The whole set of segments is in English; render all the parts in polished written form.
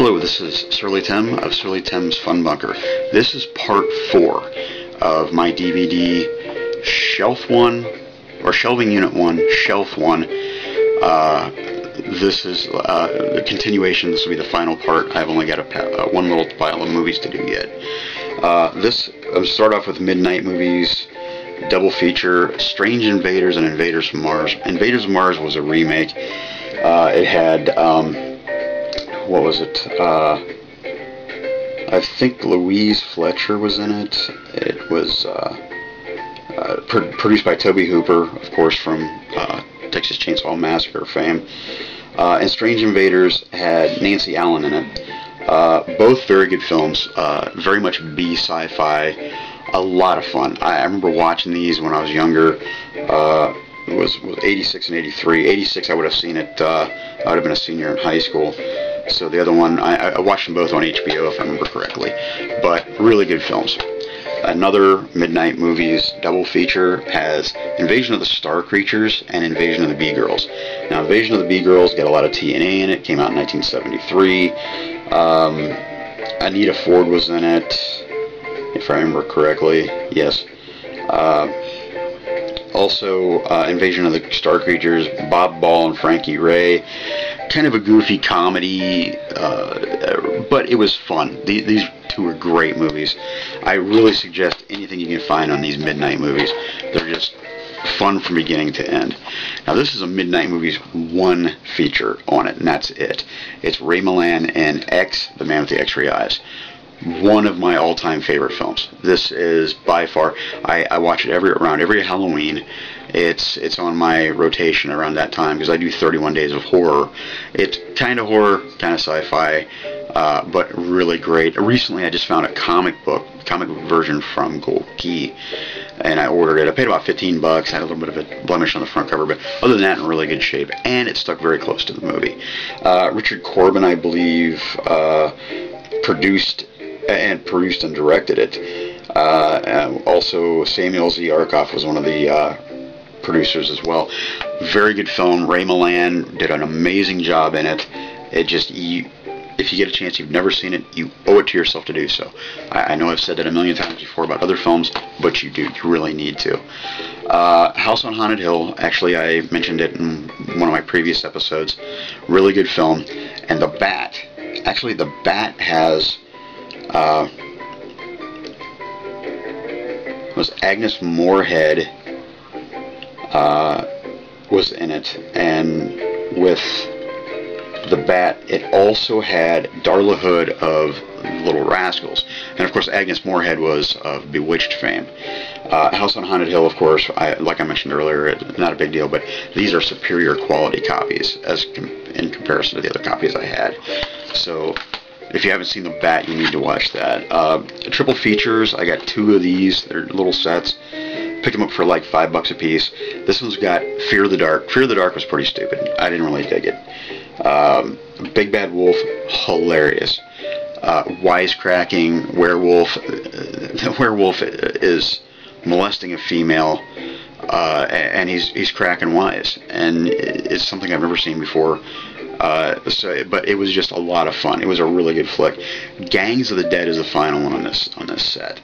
Hello, this is Surly Tim of Surly Tim's Fun Bunker. This is part 4 of my DVD Shelf 1, or Shelving Unit 1, Shelf 1. This is the continuation. This will be the final part. I've only got one little pile of movies to do yet. I'll start off with Midnight Movies, double feature, Strange Invaders and Invaders from Mars. Invaders from Mars was a remake. It had, what was it? I think Louise Fletcher was in it. It was produced by Tobe Hooper, of course, from Texas Chainsaw Massacre fame. And Strange Invaders had Nancy Allen in it. Both very good films, very much B sci-fi, a lot of fun. I remember watching these when I was younger. It was 86 and 83. 86 I would have seen it, I would have been a senior in high school. So the other one, I watched them both on HBO if I remember correctly. But really good films. Another Midnight Movies double feature has Invasion of the Star Creatures and Invasion of the Bee-Girls. Now, Invasion of the Bee-Girls got a lot of TNA in it. Came out in 1973. Anita Ford was in it, if I remember correctly. Yes. Also, Invasion of the Star Creatures, Bob Ball and Frankie Ray. Kind of a goofy comedy, but it was fun. These two are great movies. I really suggest anything you can find on these Midnight Movies. They're just fun from beginning to end. Now, this is a Midnight Movies 1 feature on it, and that's it. It's Ray Milland and X, the Man with the X-Ray Eyes. One of my all-time favorite films. This is by far, I watch it around every Halloween. It's on my rotation around that time because I do 31 Days of Horror. It's kind of horror, kind of sci-fi, but really great. Recently I just found a comic book version from Gold Key, and I ordered it. I paid about 15 bucks. Had a little bit of a blemish on the front cover, but other than that, in really good shape, and it stuck very close to the movie. Richard Corbin, I believe, produced and directed it. Also, Samuel Z. Arkoff was one of the producers as well. Very good film. Ray Milland did an amazing job in it. It just, if you get a chance, you've never seen it, you owe it to yourself to do so. I know I've said that a million times before about other films, but you do. You really need to. House on Haunted Hill. Actually, I mentioned it in one of my previous episodes. Really good film. And The Bat. Actually, The Bat has was Agnes Moorehead was in it, and with The Bat it also had Darla Hood of Little Rascals, and of course Agnes Moorehead was of Bewitched fame. House on Haunted Hill, of course, like I mentioned earlier, not a big deal, but these are superior quality copies in comparison to the other copies I had. So if you haven't seen The Bat, you need to watch that. Triple features, I got 2 of these. They're little sets. Pick them up for like $5 a piece. This one's got Fear of the Dark. Fear of the Dark was pretty stupid. I didn't really dig it. Big Bad Wolf, hilarious. Wisecracking werewolf. The werewolf is molesting a female, and he's cracking wise, and it's something I've never seen before. But it was just a lot of fun. It was a really good flick. Gangs of the Dead is the final one on this set.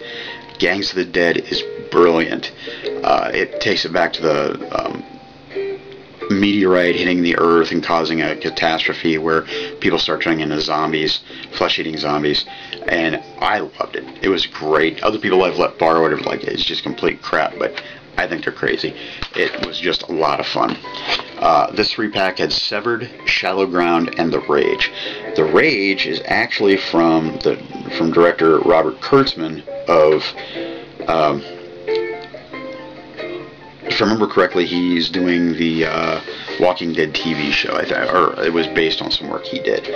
Gangs of the Dead is brilliant. It takes it back to the meteorite hitting the Earth and causing a catastrophe where people start turning into zombies, flesh-eating zombies, and I loved it. It was great. Other people I've let borrow it are like, it's just complete crap, but I think they're crazy. It was just a lot of fun. This 3-pack had Severed, Shallow Ground, and The Rage. The Rage is actually from director Robert Kurtzman of, if I remember correctly, he's doing the Walking Dead TV show, or it was based on some work he did.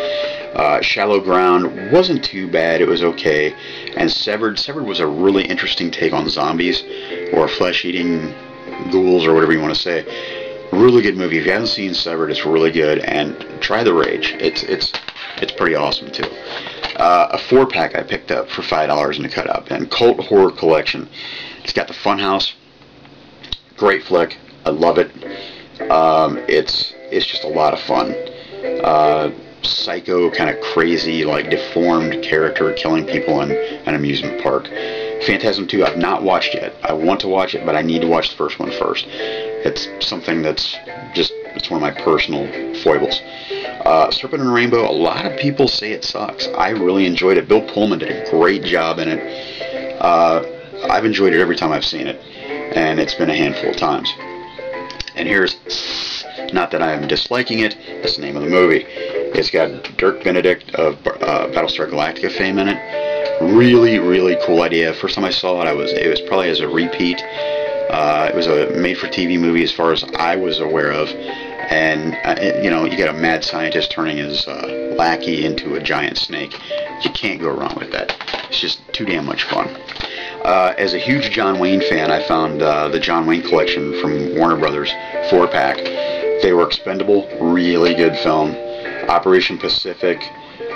Shallow Ground wasn't too bad, it was okay. And Severed was a really interesting take on zombies, or flesh-eating ghouls, or whatever you want to say. Really good movie. If you haven't seen Severed, it's really good, and try The Rage. It's pretty awesome too. A 4-pack I picked up for $5 in a cutout bin. Cult Horror Collection. It's got the Funhouse. Great flick. I love it. It's just a lot of fun. psycho, kind of crazy, like deformed character killing people in an amusement park. Phantasm 2 I've not watched yet. I want to watch it, but I need to watch the first one first. It's something that's just, it's one of my personal foibles. Serpent and Rainbow, a lot of people say it sucks. I really enjoyed it. Bill Pullman did a great job in it. I've enjoyed it every time I've seen it, and it's been a handful of times. And here's, not that I'm disliking it, that's the name of the movie. It's got Dirk Benedict of Battlestar Galactica fame in it. Really, really cool idea. First time I saw it, it was probably as a repeat. It was a made-for-TV movie as far as I was aware of. And, you know, you got a mad scientist turning his lackey into a giant snake. You can't go wrong with that. It's just too damn much fun. As a huge John Wayne fan, I found the John Wayne collection from Warner Brothers 4-pack. They were expendable, really good film. Operation Pacific,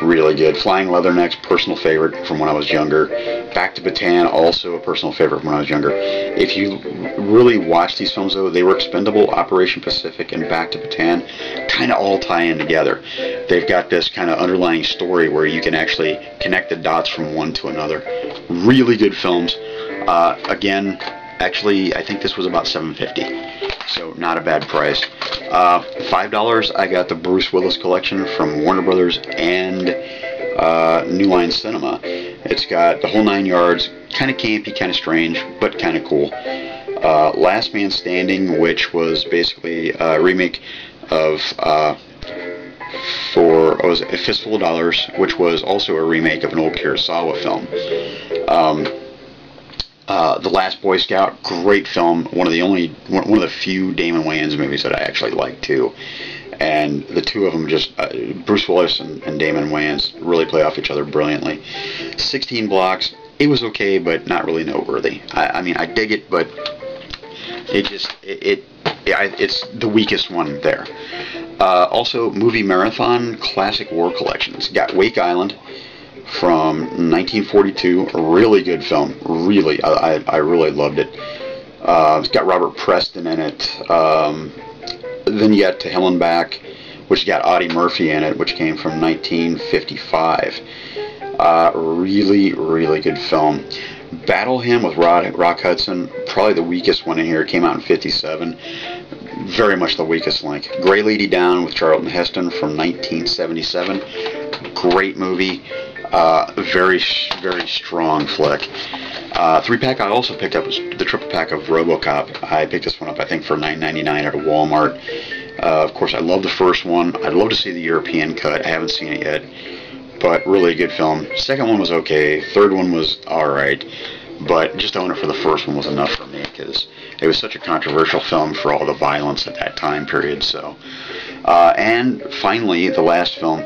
really good. Flying Leathernecks, personal favorite from when I was younger. Back to Bataan, also a personal favorite from when I was younger. If you really watch these films, though, they were expendable. Operation Pacific and Back to Bataan kind of all tie in together. They've got this kind of underlying story where you can actually connect the dots from one to another. Really good films. Again, actually, I think this was about $7.50, so not a bad price. $5, I got the Bruce Willis collection from Warner Brothers and New Line Cinema. It's got the whole 9 yards, kind of campy, kind of strange, but kind of cool. Last Man Standing, which was basically a remake of it was A Fistful of Dollars, which was also a remake of an old Kurosawa film. The Last Boy Scout, great film. One of the few Damon Wayans movies that I actually like too. And the two of them just, Bruce Willis and Damon Wayans really play off each other brilliantly. 16 Blocks, it was okay, but not really noteworthy. I mean, I dig it, but it's the weakest one there. Also, Movie Marathon Classic War Collections. Got Wake Island from 1942, a really good film. Really, I really loved it. It's got Robert Preston in it. Then you got To Hell and Back, which got Audie Murphy in it, which came from 1955. Really, really good film. Battle Hymn with Rock Hudson, probably the weakest one in here. It came out in 57. Very much the weakest link. Grey Lady Down with Charlton Heston from 1977. Great movie. Very, very strong flick. 3-pack I also picked up was the triple pack of RoboCop. I picked this one up, I think, for $9.99 at a Walmart. Of course, I love the first one. I'd love to see the European cut. I haven't seen it yet, but really good film. Second one was okay. Third one was alright, but just to own it for the first one was enough for me because it was such a controversial film for all the violence at that time period. So, and finally, the last film.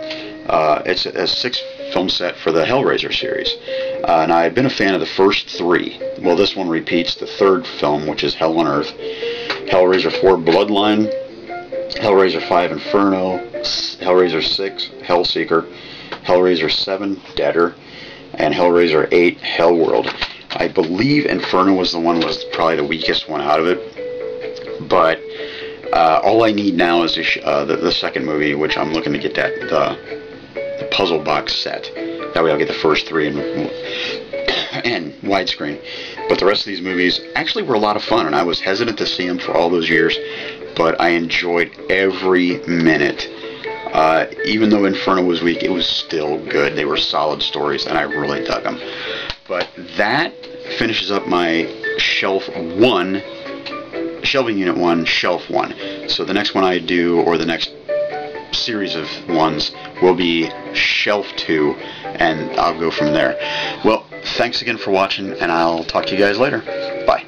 It's a 6-film set for the Hellraiser series. And I've been a fan of the first 3. Well, this one repeats the 3rd film, which is Hell on Earth. Hellraiser 4 Bloodline, Hellraiser 5 Inferno, Hellraiser 6 Hellseeker, Hellraiser 7 Deader, and Hellraiser 8 Hellworld. I believe Inferno was the one was probably the weakest one out of it, but all I need now is the second movie, which I'm looking to get the puzzle box set. That way I'll get the first 3 and widescreen. But the rest of these movies actually were a lot of fun, and I was hesitant to see them for all those years, but I enjoyed every minute. Even though Inferno was weak, it was still good. They were solid stories, and I really dug them. But that finishes up my Shelving Unit 1, Shelf 1. So the next one I do, or the next series of ones, will be Shelf 2, and I'll go from there. Well, thanks again for watching, and I'll talk to you guys later. Bye.